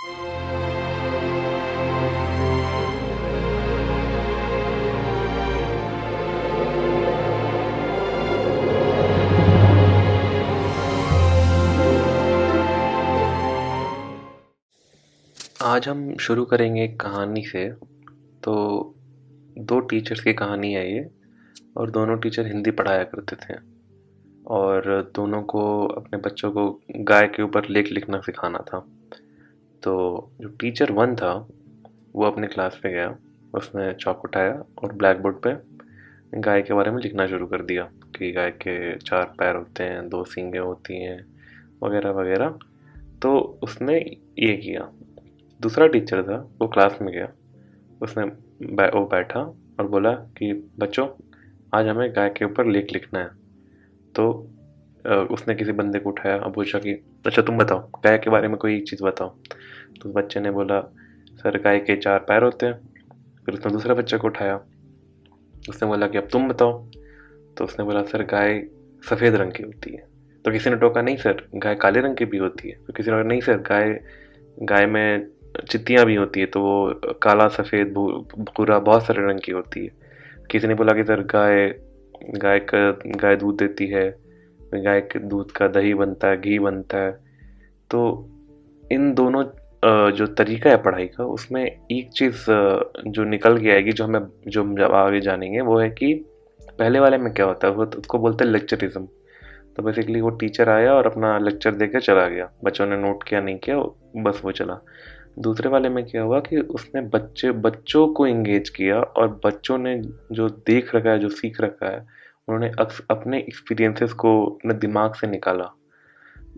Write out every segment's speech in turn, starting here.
आज हम शुरू करेंगे एक कहानी से। तो दो टीचर्स की कहानी है ये। और दोनों टीचर हिंदी पढ़ाया करते थे और दोनों को अपने बच्चों को गाय के ऊपर लेख लिखना सिखाना था। तो जो टीचर वन था वो अपने क्लास में गया, उसने चॉक उठाया और ब्लैक बोर्ड पे गाय के बारे में लिखना शुरू कर दिया कि गाय के 4 पैर होते हैं, 2 सींगें होती हैं, वगैरह वगैरह। तो उसने ये किया। दूसरा टीचर था वो क्लास में गया, उसने वो बैठा और बोला कि बच्चों आज हमें गाय के ऊपर लेख लिखना है। तो उसने किसी बंदे को उठाया और पूछा कि अच्छा तुम बताओ गाय के बारे में कोई एक चीज़ बताओ। तो उस बच्चे ने बोला सर गाय के 4 पैर होते हैं। फिर उसने दूसरा बच्चे को उठाया, उसने बोला कि अब तुम बताओ। तो उसने बोला सर गाय सफ़ेद रंग की होती है। तो किसी ने टोका नहीं सर गाय काले रंग की भी होती है। तो किसी ने बोला नहीं सर गाय गाय में चित्तियाँ भी होती है, तो वो काला सफ़ेद भूरा बहुत सारे रंग की होती है। किसी ने बोला कि सर गाय दूध देती है, गाय के दूध का दही बनता है, घी बनता है। तो इन दोनों जो तरीका है पढ़ाई का उसमें एक चीज़ जो निकल के आएगी, जो हम जब आगे जानेंगे वो है कि पहले वाले में क्या होता है, वो तो उसको बोलते हैं लेक्चरिज्म। तो बेसिकली वो टीचर आया और अपना लेक्चर देकर चला गया, बच्चों ने नोट किया नहीं किया, बस वो चला। दूसरे वाले में क्या हुआ कि उसने बच्चों को एंगेज किया और बच्चों ने जो देख रखा है, जो सीख रखा है, उन्होंने अपने एक्सपीरियंसेस को अपने दिमाग से निकाला।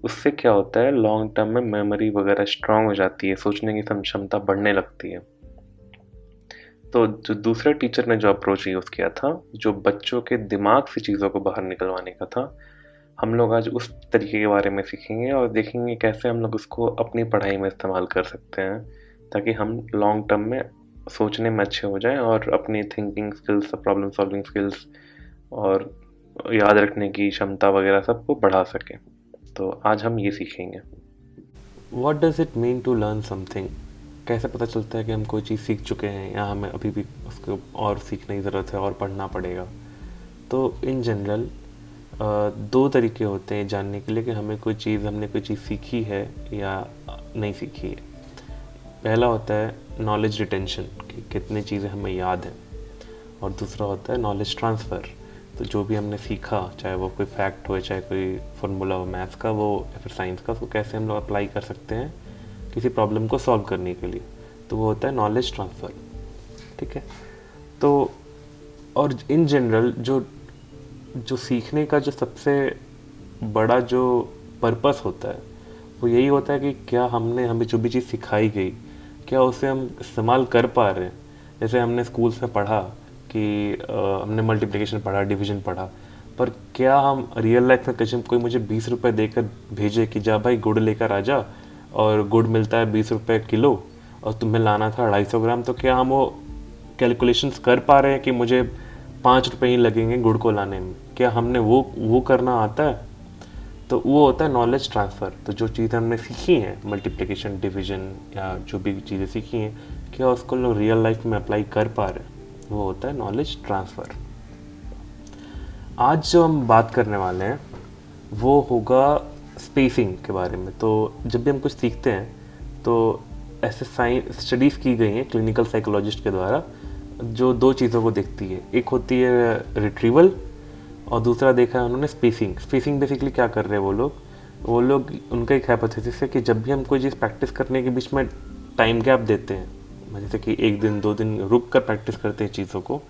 उससे क्या होता है लॉन्ग टर्म में मेमोरी वगैरह स्ट्रांग हो जाती है, सोचने की क्षमता बढ़ने लगती है। तो जो दूसरे टीचर ने जो अप्रोच यूज़ किया था, जो बच्चों के दिमाग से चीज़ों को बाहर निकलवाने का था, हम लोग आज उस तरीके के बारे में सीखेंगे और देखेंगे कैसे हम लोग उसको अपनी पढ़ाई में इस्तेमाल कर सकते हैं, ताकि हम लॉन्ग टर्म में सोचने में अच्छे हो जाएं और अपनी thinking skills, problem solving skills और याद रखने की क्षमता वगैरह सबको बढ़ा सकें। तो आज हम ये सीखेंगे। What does it mean to learn something? कैसे पता चलता है कि हम कोई चीज़ सीख चुके हैं या हमें अभी भी उसको और सीखने की ज़रूरत है और पढ़ना पड़ेगा। तो इन जनरल दो तरीके होते हैं जानने के लिए कि हमने कोई चीज़ सीखी है या नहीं सीखी है। पहला होता है नॉलेज रिटेंशन, कि कितनी चीज़ें हमें याद हैं, और दूसरा होता है नॉलेज ट्रांसफ़र। तो जो भी हमने सीखा, चाहे वो कोई फैक्ट हो, चाहे कोई फार्मूला हो मैथ्स का वो या फिर साइंस का, उसको कैसे हम लोग अप्लाई कर सकते हैं किसी प्रॉब्लम को सॉल्व करने के लिए, तो वो होता है नॉलेज ट्रांसफ़र। ठीक है। तो और इन जनरल जो जो सीखने का जो सबसे बड़ा जो पर्पस होता है वो यही होता है कि क्या हमें जो भी चीज़ सिखाई गई, क्या उसे हम इस्तेमाल कर पा रहे हैं। जैसे हमने स्कूल्स में पढ़ा कि हमने मल्टीप्लिकेशन पढ़ा, डिवीजन पढ़ा, पर क्या हम रियल लाइफ में कहीं कोई मुझे 20 रुपए देकर भेजे कि जा भाई गुड़ लेकर आ जा, और गुड़ मिलता है 20 रुपए किलो और तुम्हें लाना था 250 ग्राम, तो क्या हम वो कैलकुलेशंस कर पा रहे हैं कि मुझे 5 रुपए ही लगेंगे गुड़ को लाने में? क्या हमने वो करना आता है? तो वो होता है नॉलेज ट्रांसफ़र। तो जो चीज़ें हमने सीखी हैं, मल्टीप्लिकेशन, डिवीजन या जो भी चीज़ें सीखी हैं, क्या उसको लोग रियल लाइफ में अप्लाई कर पा रहे हैं, वो होता है नॉलेज ट्रांसफ़र। आज जो हम बात करने वाले हैं वो होगा स्पेसिंग के बारे में। तो जब भी हम कुछ सीखते हैं तो ऐसे साइंस स्टडीज़ की गई हैं क्लिनिकल साइकोलॉजिस्ट के द्वारा, जो दो चीज़ों को देखती है। एक होती है रिट्रीवल और दूसरा देखा है उन्होंने स्पेसिंग। स्पेसिंग बेसिकली क्या कर रहे हैं वो लोग उनका एक हाइपोथेसिस है कि जब भी हम कोई चीज़ प्रैक्टिस करने के बीच में टाइम गैप देते हैं, जैसे कि 1 दिन 2 दिन रुक कर प्रैक्टिस करते हैं चीज़ों को,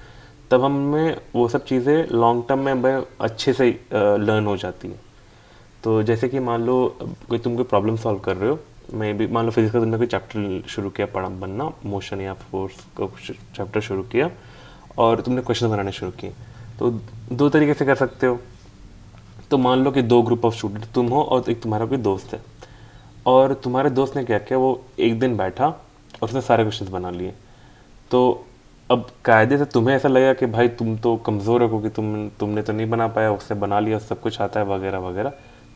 तब हमें वो सब चीज़ें लॉन्ग टर्म में अच्छे से लर्न हो जाती है। तो जैसे कि मान लो तुम कोई प्रॉब्लम सॉल्व कर रहे हो, मे भी मान लो फिजिक्स का तुमने कोई चैप्टर शुरू किया पढ़ा बनना, मोशन या फोर्स का चैप्टर शुरू किया और तुमने क्वेश्चन बनाने शुरू किए। तो दो तरीके से कर सकते हो। तो मान लो कि 2 ग्रुप ऑफ स्टूडेंट, तुम हो और एक तुम्हारा कोई दोस्त है, और तुम्हारे दोस्त ने क्या किया, वो एक दिन बैठा और उसने सारे क्वेश्चंस बना लिए। तो अब कायदे से तुम्हें ऐसा लगेगा कि भाई तुम तो कमज़ोर हो क्योंकि तुमने तो नहीं बना पाया, उसने बना लिया, सब कुछ आता है वगैरह वगैरह।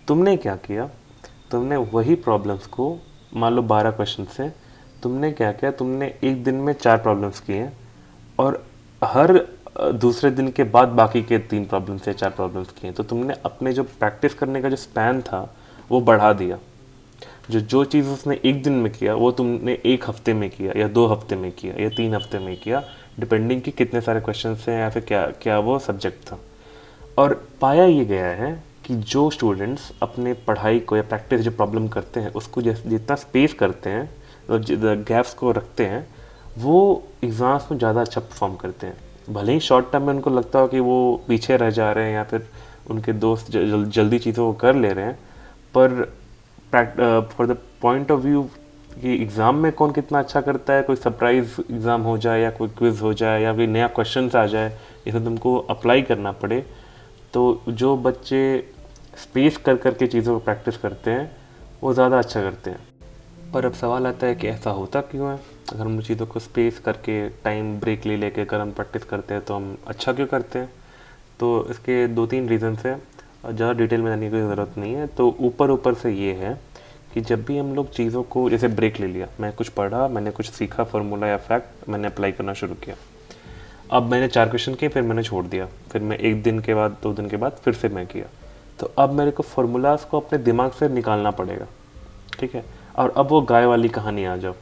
तुमने क्या किया, तुमने वही प्रॉब्लम्स को मान लो 12 क्वेश्चन हैं, तुमने क्या किया, तुमने एक दिन में 4 प्रॉब्लम्स किए हैं और हर दूसरे दिन के बाद बाकी के 3 प्रॉब्लम्स या 4 प्रॉब्लम्स किए हैं। तो तुमने अपने जो प्रैक्टिस करने का जो स्पैन था वो बढ़ा दिया। जो चीज़ उसने एक दिन में किया वो तुमने एक हफ्ते में किया या 2 हफ्ते में किया या 3 हफ्ते में किया, डिपेंडिंग कि कितने सारे क्वेश्चन हैं या फिर क्या क्या वो सब्जेक्ट था। और पाया ये गया है कि जो स्टूडेंट्स अपने पढ़ाई को या प्रैक्टिस जो प्रॉब्लम करते हैं उसको जितना स्पेस करते हैं और गैप्स को रखते हैं, वो एग्ज़ाम्स में ज़्यादा अच्छा परफॉर्म करते हैं। भले ही शॉर्ट टर्म में उनको लगता हो कि वो पीछे रह जा रहे हैं या फिर उनके दोस्त जल्दी चीज़ों को कर ले रहे हैं, पर for the point of view कि एग्ज़ाम में कौन कितना अच्छा करता है, कोई सरप्राइज एग्ज़ाम हो जाए या कोई क्विज़ हो जाए या कोई नया क्वेश्चन आ जाए, इसे तुमको अप्लाई करना पड़े, तो जो बच्चे स्पेस कर करके चीज़ों को प्रैक्टिस करते हैं वो ज़्यादा अच्छा करते हैं। पर अब सवाल आता है कि ऐसा होता क्यों है? अगर हम चीज़ों को स्पेस करके टाइम ब्रेक ले लेके अगर हम प्रैक्टिस करते हैं तो हम अच्छा क्यों करते हैं? तो इसके 2-3 रीज़न्स हैं, ज़्यादा डिटेल में जाने की ज़रूरत नहीं है। तो ऊपर ऊपर से ये है कि जब भी हम लोग चीज़ों को जैसे ब्रेक ले लिया, मैं कुछ पढ़ा, मैंने कुछ सीखा फार्मूला या फैक्ट, मैंने अप्लाई करना शुरू किया। अब मैंने 4 क्वेश्चन किए, फिर मैंने छोड़ दिया, फिर मैं 1 दिन के बाद 2 दिन के बाद फिर से मैं किया। तो अब मेरे को फार्मूलाज को अपने दिमाग से निकालना पड़ेगा, ठीक है। और अब वो गाय वाली कहानी आ जाओ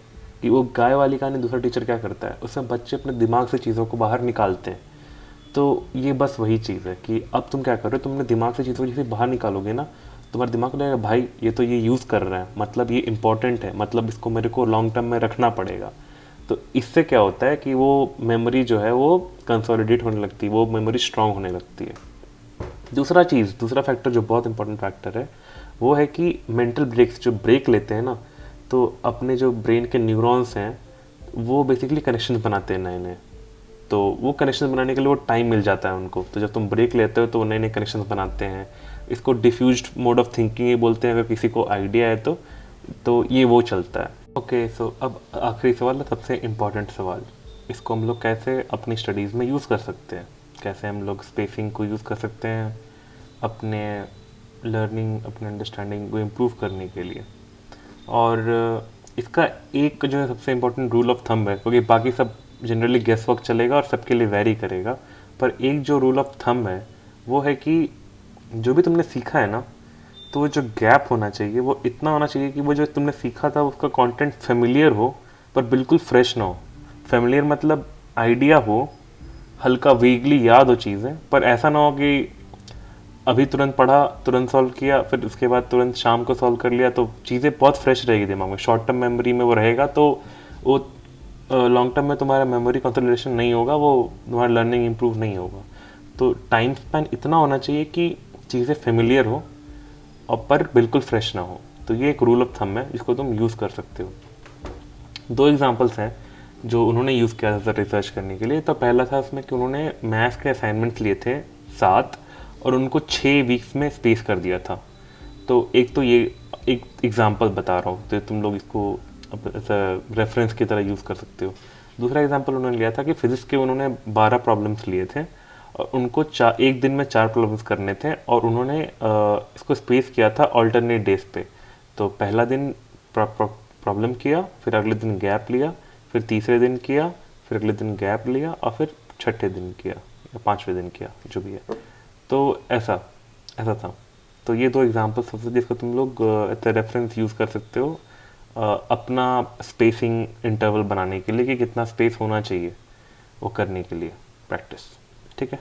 कि वो गाय वाली कहानी दूसरा टीचर क्या करता है, उसमें बच्चे अपने दिमाग से चीज़ों को बाहर निकालते हैं। तो ये बस वही चीज़ है कि अब तुम क्या कर रहे हो, तुमने दिमाग से चीज़ों को जैसे बाहर निकालोगे ना, तुम्हारे दिमाग को लगेगा भाई ये तो ये यूज़ कर रहा है, मतलब ये इंपॉर्टेंट है, मतलब इसको मेरे को लॉन्ग टर्म में रखना पड़ेगा। तो इससे क्या होता है कि वो मेमोरी जो है वो कंसोलिडेट होने लगती है, वो मेमोरी स्ट्रांग होने लगती है। दूसरा फैक्टर जो बहुत इंपॉर्टेंट फैक्टर है वो है कि मेंटल ब्रेक्स, जो ब्रेक लेते हैं ना, तो अपने जो ब्रेन के न्यूरॉन्स हैं वो बेसिकली कनेक्शन बनाते हैं नए नए। तो वो कनेक्शन बनाने के लिए वो टाइम मिल जाता है उनको। तो जब तुम ब्रेक लेते हो तो वो नए नए कनेक्शन बनाते हैं। इसको डिफ्यूज्ड मोड ऑफ थिंकिंग ये बोलते हैं, अगर किसी को आइडिया है तो ये वो चलता है। ओके, सो अब आखिरी सवाल है, सबसे इम्पॉर्टेंट सवाल, इसको हम लोग कैसे अपनी स्टडीज़ में यूज़ कर सकते हैं, कैसे हम लोग स्पेसिंग को यूज़ कर सकते हैं अपने लर्निंग, अपने अंडरस्टैंडिंग को इम्प्रूव करने के लिए। और इसका एक जो है सबसे इम्पोर्टेंट रूल ऑफ थंब है, क्योंकि बाकी सब जनरली गेस वर्क चलेगा और सबके लिए वेरी करेगा, पर एक जो रूल ऑफ थंब है वो है कि जो भी तुमने सीखा है ना, तो जो गैप होना चाहिए वो इतना होना चाहिए कि वो जो तुमने सीखा था उसका कंटेंट फेमिलियर हो पर बिल्कुल फ्रेश ना हो। फेमिलियर मतलब आइडिया हो, हल्का वीगली याद हो चीज़ें, पर ऐसा ना हो कि अभी तुरंत पढ़ा, तुरंत सॉल्व किया, फिर उसके बाद तुरंत शाम को सॉल्व कर लिया, तो चीज़ें बहुत फ्रेश रहेगी दिमाग में, शॉर्ट टर्म मेमोरी में वो रहेगा, तो वो लॉन्ग टर्म में तुम्हारा मेमोरी कंसोलिडेशन नहीं होगा, वो तुम्हारा लर्निंग इम्प्रूव नहीं होगा। तो टाइम स्पैन इतना होना चाहिए कि चीज़ें फेमिलियर हो और पर बिल्कुल फ्रेश ना हो। तो ये एक रूल ऑफ थंब है जिसको तुम यूज़ कर सकते हो। 2 एग्जांपल्स हैं जो उन्होंने यूज़ किया था रिसर्च करने के लिए। तो पहला था उसमें कि उन्होंने मैथ्स के असाइनमेंट्स लिए थे 7 और उनको 6 वीक्स में स्पेस कर दिया था। तो एक तो ये एक एग्जांपल बता रहा हूँ, तो तुम लोग इसको रेफरेंस की तरह यूज़ कर सकते हो। दूसरा एग्जांपल उन्होंने लिया था कि फिजिक्स के उन्होंने 12 प्रॉब्लम्स लिए थे और उनको एक दिन में 4 प्रॉब्लम्स करने थे और उन्होंने इसको स्पेस किया था ऑल्टरनेट डेज पे। तो पहला दिन प्रॉब्लम किया, फिर अगले दिन गैप लिया, फिर तीसरे दिन किया, फिर अगले दिन गैप लिया और फिर छठे दिन किया या 5वें दिन किया, जो भी है। तो ऐसा ऐसा था। तो ये 2 एग्जांपल्स होते हैं जिसको तुम लोग रेफरेंस यूज़ कर सकते हो अपना स्पेसिंग इंटरवल बनाने के लिए कि कितना स्पेस होना चाहिए वो करने के लिए प्रैक्टिस, ठीक है।